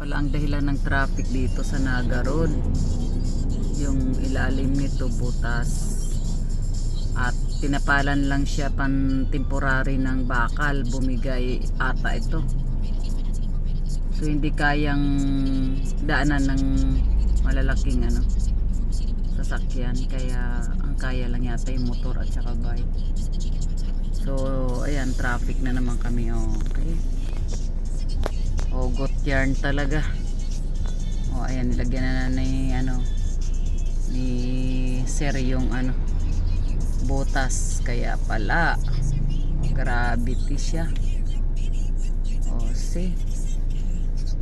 pala ang dahilan ng traffic dito sa Naga Road. Yung ilalim nito butas. At tinapalan lang siya pan temporary ng bakal. Bumigay ata ito. So hindi kayang daanan ng malalaking sasakyan. Kaya ang kaya lang yata yung motor at saka bike. So ayan, traffic na naman kami. Okay. Got yarn talaga. Ayan, nilagyan na ni sir yung butas, kaya pala gravity siya. See,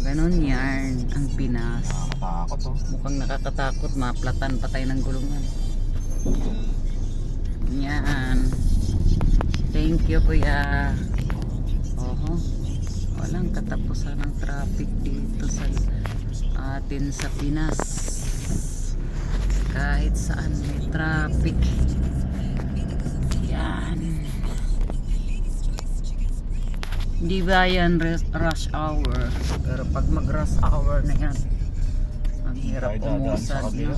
ganon yarn ang Pinas. Nakakatakot Mukhang nakakatakot, maplatan pa tayo ng gulungan. Yan, thank you kuya. Walang katapusan ng traffic dito sa atin sa Pinas. Kahit saan may traffic. Yan. Hindi ba yan rush hour? Pero pag mag rush hour na yan, ang hirap umusad, no?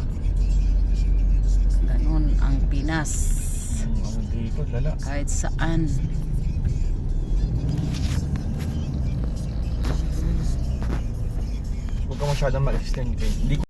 Ganun ang Pinas. Dito, lala. Kahit saan. Huwag ka masyadong ma-extend. Hindi